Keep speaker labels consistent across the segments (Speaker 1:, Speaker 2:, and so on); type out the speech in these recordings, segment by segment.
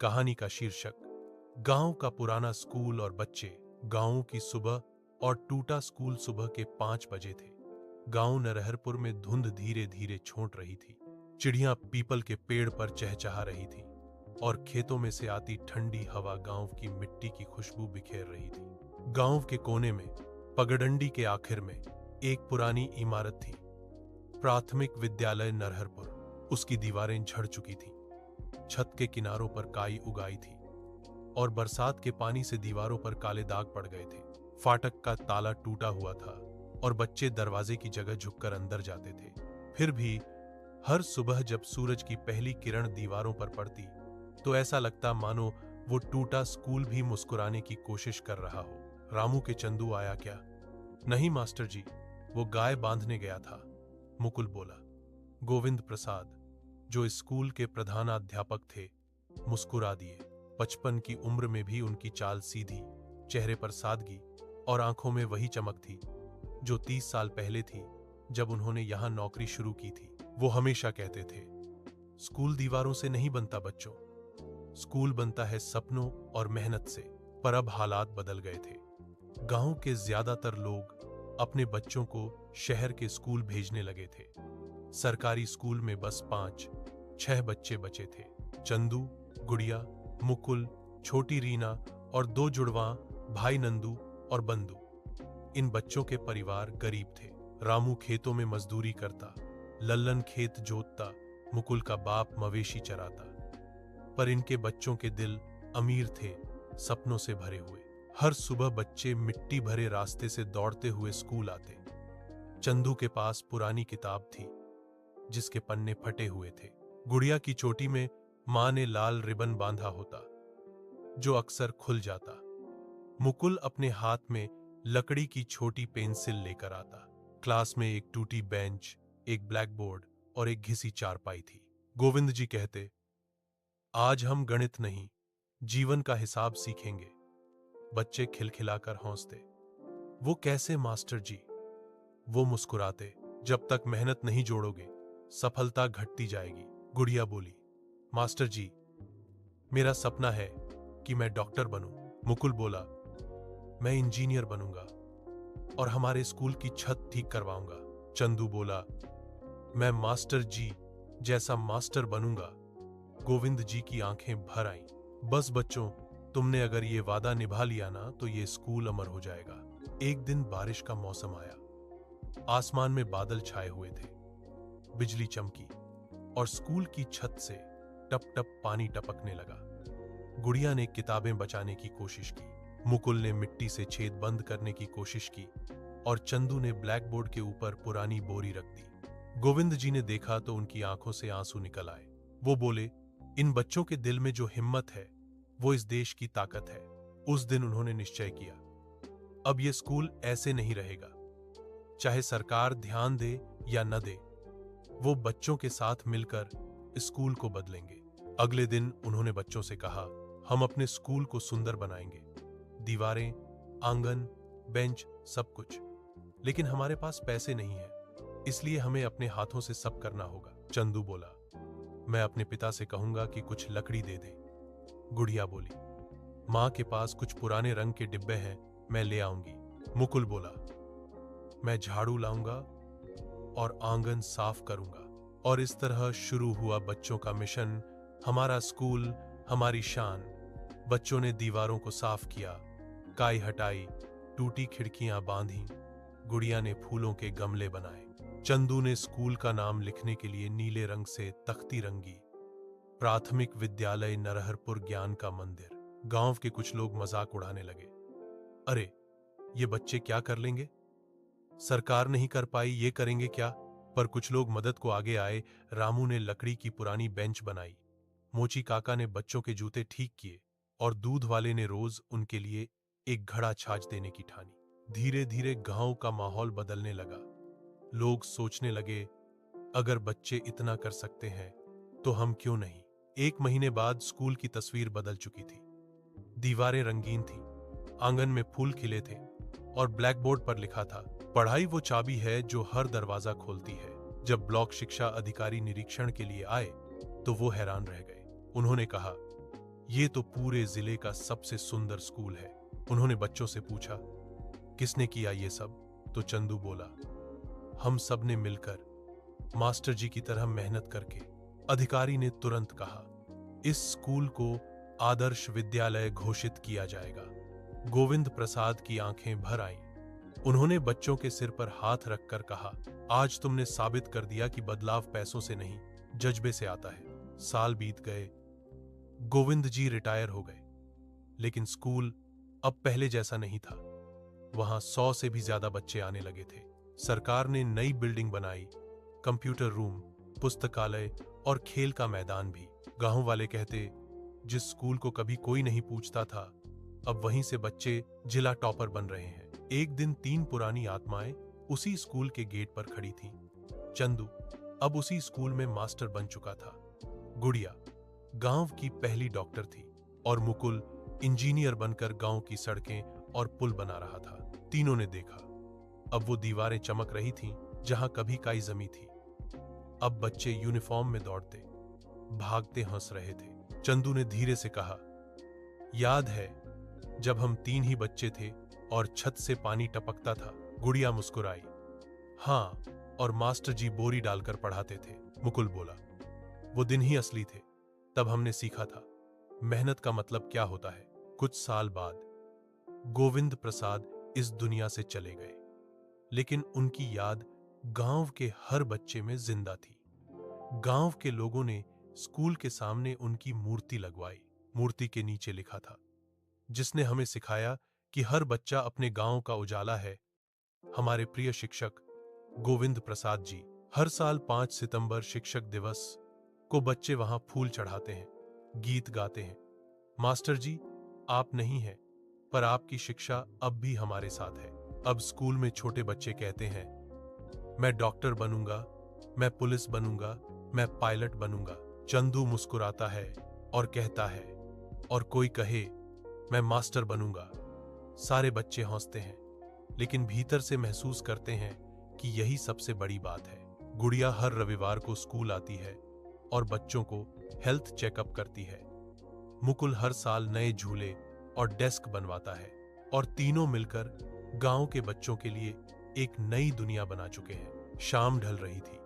Speaker 1: कहानी का शीर्षक गांव का पुराना स्कूल और बच्चे। गांव की सुबह और टूटा स्कूल सुबह के 5 बजे थे। गांव नरहरपुर में धुंध धीरे धीरे छोंट रही थी। चिड़ियां पीपल के पेड़ पर चहचहा रही थी और खेतों में से आती ठंडी हवा गांव की मिट्टी की खुशबू बिखेर रही थी। गांव के कोने में पगडंडी के आखिर में एक पुरानी इमारत थी, प्राथमिक विद्यालय नरहरपुर। उसकी दीवारें झड़ चुकी थीं, छत के किनारों पर काई उगाई थी और बरसात के पानी से दीवारों पर काले दाग पड़ गए थे। फाटक का ताला टूटा हुआ था और बच्चे दरवाजे की जगह झुककर अंदर जाते थे। फिर भी हर सुबह जब सूरज की पहली किरण दीवारों पर पड़ती तो ऐसा लगता मानो वो टूटा स्कूल भी मुस्कुराने की कोशिश कर रहा हो। रामू के चंदू आया क्या? नहीं मास्टर जी, वो गाय बांधने गया था, मुकुल बोला। गोविंद प्रसाद, जो स्कूल के प्रधानाध्यापक थे, मुस्कुरा दिए। 55 की उम्र में भी उनकी चाल सीधी, चेहरे पर सादगी और आंखों में वही चमक थी जो 30 साल पहले थी जब उन्होंने यहां नौकरी शुरू की थी। वो हमेशा कहते थे, स्कूल दीवारों से नहीं बनता बच्चों, स्कूल बनता है सपनों और मेहनत से। पर अब हालात बदल गए थे। गांव के ज्यादातर लोग अपने बच्चों को शहर के स्कूल भेजने लगे थे। सरकारी स्कूल में बस 5-6 बच्चे बचे थे, चंदू, गुड़िया, मुकुल, छोटी रीना और 2 जुड़वां भाई नंदू और बंदू। इन बच्चों के परिवार गरीब थे। रामू खेतों में मजदूरी करता, लल्लन खेत जोतता, मुकुल का बाप मवेशी चराता। पर इनके बच्चों के दिल अमीर थे, सपनों से भरे हुए। हर सुबह बच्चे मिट्टी भरे रास्ते से दौड़ते हुए स्कूल आते। चंदू के पास पुरानी किताब थी जिसके पन्ने फटे हुए थे। गुड़िया की चोटी में मां ने लाल रिबन बांधा होता जो अक्सर खुल जाता। मुकुल अपने हाथ में लकड़ी की छोटी पेंसिल लेकर आता। क्लास में एक टूटी बेंच, एक ब्लैक बोर्ड और एक घिसी चारपाई थी। गोविंद जी कहते, आज हम गणित नहीं, जीवन का हिसाब सीखेंगे। बच्चे खिलखिलाकर हंसते। वो कैसे मास्टर जी? वो मुस्कुराते, जब तक मेहनत नहीं जोड़ोगे सफलता घटती जाएगी। गुड़िया बोली, मास्टर जी, मेरा सपना है कि मैं डॉक्टर बनूं। मुकुल बोला, मैं इंजीनियर बनूंगा और हमारे स्कूल की छत ठीक करवाऊंगा। चंदू बोला, मैं मास्टर जी जैसा मास्टर बनूंगा। गोविंद जी की आंखें भर आईं। बस बच्चों, तुमने अगर ये वादा निभा लिया ना तो ये स्कूल अमर हो जाएगा। एक दिन बारिश का मौसम आया। आसमान में बादल छाए हुए थे, बिजली चमकी और स्कूल की छत से टप टप पानी टपकने लगा। गुड़िया ने किताबें बचाने की कोशिश की, मुकुल ने मिट्टी से छेद बंद करने की कोशिश की और चंदू ने ब्लैक बोर्ड के ऊपर पुरानी बोरी रख दी। गोविंद जी ने देखा तो उनकी आंखों से आंसू निकल आए। वो बोले, इन बच्चों के दिल में जो हिम्मत है वो इस देश की ताकत है। उस दिन उन्होंने निश्चय किया, अब ये स्कूल ऐसे नहीं रहेगा। चाहे सरकार ध्यान दे या न दे, वो बच्चों के साथ मिलकर स्कूल को बदलेंगे। अगले दिन उन्होंने बच्चों से कहा, हम अपने स्कूल को सुंदर बनाएंगे, दीवारें, आंगन, बेंच, सब कुछ। लेकिन हमारे पास पैसे नहीं है, इसलिए हमें अपने हाथों से सब करना होगा। चंदू बोला, मैं अपने पिता से कहूंगा कि कुछ लकड़ी दे दे। गुड़िया बोली, मां के पास कुछ पुराने रंग के डिब्बे हैं, मैं ले आऊंगी। मुकुल बोला, मैं झाड़ू लाऊंगा और आंगन साफ करूंगा। और इस तरह शुरू हुआ बच्चों का मिशन, हमारा स्कूल हमारी शान। बच्चों ने दीवारों को साफ किया, काई हटाई, टूटी खिड़कियां बांधी। गुड़िया ने फूलों के गमले बनाए। चंदू ने स्कूल का नाम लिखने के लिए नीले रंग से तख्ती रंगी, प्राथमिक विद्यालय नरहरपुर ज्ञान का मंदिर। गांव के कुछ लोग मजाक उड़ाने लगे, अरे ये बच्चे क्या कर लेंगे, सरकार नहीं कर पाई, ये करेंगे क्या? पर कुछ लोग मदद को आगे आए। रामू ने लकड़ी की पुरानी बेंच बनाई, मोची काका ने बच्चों के जूते ठीक किए और दूध वाले ने रोज उनके लिए एक घड़ा छाछ देने की ठानी। धीरे धीरे गांव का माहौल बदलने लगा। लोग सोचने लगे, अगर बच्चे इतना कर सकते हैं तो हम क्यों नहीं। 1 महीने बाद स्कूल की तस्वीर बदल चुकी थी। दीवारें रंगीन थीं, आंगन में फूल खिले थे और ब्लैक बोर्ड पर लिखा था, पढ़ाई वो चाबी है जो हर दरवाजा खोलती है। जब ब्लॉक शिक्षा अधिकारी निरीक्षण के लिए आए तो वो हैरान रह गए। उन्होंने कहा, ये तो पूरे जिले का सबसे सुंदर स्कूल है। उन्होंने बच्चों से पूछा, किसने किया ये सब? तो चंदू बोला, हम सब ने मिलकर, मास्टर जी की तरह मेहनत करके। अधिकारी ने तुरंत कहा, इस स्कूल को आदर्श विद्यालय घोषित किया जाएगा। गोविंद प्रसाद की आंखें भर आईं। उन्होंने बच्चों के सिर पर हाथ रखकर कहा, आज तुमने साबित कर दिया कि बदलाव पैसों से नहीं, जज्बे से आता है। साल बीत गए, गोविंद जी रिटायर हो गए, लेकिन स्कूल अब पहले जैसा नहीं था। वहां 100 से भी ज्यादा बच्चे आने लगे थे। सरकार ने नई बिल्डिंग बनाई, कंप्यूटर रूम, पुस्तकालय और खेल का मैदान भी। गांव वाले कहते, जिस स्कूल को कभी कोई नहीं पूछता था, अब वहीं से बच्चे जिला टॉपर बन रहे हैं। एक दिन 3 पुरानी आत्माएं उसी स्कूल के गेट पर खड़ी थीं। चंदू अब उसी स्कूल में मास्टर बन चुका था। गुड़िया गांव की पहली डॉक्टर थी और मुकुल इंजीनियर बनकर गांव की सड़कें और पुल बना रहा था। तीनों ने देखा, अब वो दीवारें चमक रही थीं जहां कभी काई जमी थी। अब बच्चे यूनिफॉर्म में दौड़ते, भागते, हंस रहे थे। चंदू ने धीरे से कहा, याद है जब हम 3 ही बच्चे थे और छत से पानी टपकता था? गुड़िया मुस्कुराई। हाँ, और मास्टर जी बोरी डालकर पढ़ाते थे। मुकुल बोला, वो दिन ही असली थे। तब हमने सीखा था मेहनत का मतलब क्या होता है। कुछ साल बाद गोविंद प्रसाद इस दुनिया से चले गए, लेकिन उनकी याद गांव के हर बच्चे में जिंदा थी। गांव के लोगों ने स्कूल के सामने उनकी मूर्ति लगवाई। मूर्ति के नीचे लिखा था, जिसने हमें सिखाया कि हर बच्चा अपने गांव का उजाला है, हमारे प्रिय शिक्षक गोविंद प्रसाद जी। हर साल 5 सितंबर शिक्षक दिवस को बच्चे वहां फूल चढ़ाते हैं, गीत गाते हैं। मास्टर जी, आप नहीं हैं, पर आपकी शिक्षा अब भी हमारे साथ है। अब स्कूल में छोटे बच्चे कहते हैं, मैं डॉक्टर बनूंगा, मैं पुलिस बनूंगा, मैं पायलट बनूंगा। चंदू मुस्कुराता है और कहता है, और कोई कहे मैं मास्टर बनूंगा। सारे बच्चे हंसते हैं, लेकिन भीतर से महसूस करते हैं कि यही सबसे बड़ी बात है। गुड़िया हर रविवार को स्कूल आती है और बच्चों को हेल्थ चेकअप करती है। मुकुल हर साल नए झूले और डेस्क बनवाता है, और तीनों मिलकर गांव के बच्चों के लिए एक नई दुनिया बना चुके हैं। शाम ढल रही थी।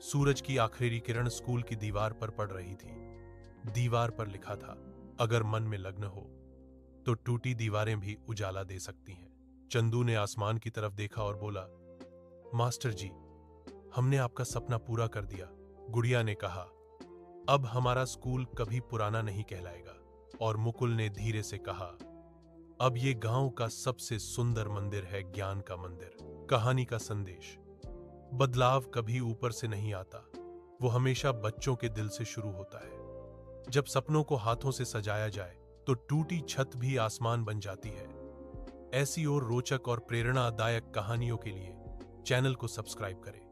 Speaker 1: सूरज की आखिरी किरण स्कूल की दीवार पर पड़ रही थी। दीवार पर लिखा था, अगर मन में लग्न हो तो टूटी दीवारें भी उजाला दे सकती हैं। चंदू ने आसमान की तरफ देखा और बोला, मास्टर जी, हमने आपका सपना पूरा कर दिया। गुड़िया ने कहा, अब हमारा स्कूल कभी पुराना नहीं कहलाएगा। और मुकुल ने धीरे से कहा, अब ये गांव का सबसे सुंदर मंदिर है, ज्ञान का मंदिर। कहानी का संदेश, बदलाव कभी ऊपर से नहीं आता, वो हमेशा बच्चों के दिल से शुरू होता है। जब सपनों को हाथों से सजाया जाए तो टूटी छत भी आसमान बन जाती है। ऐसी और रोचक और प्रेरणादायक कहानियों के लिए चैनल को सब्सक्राइब करें।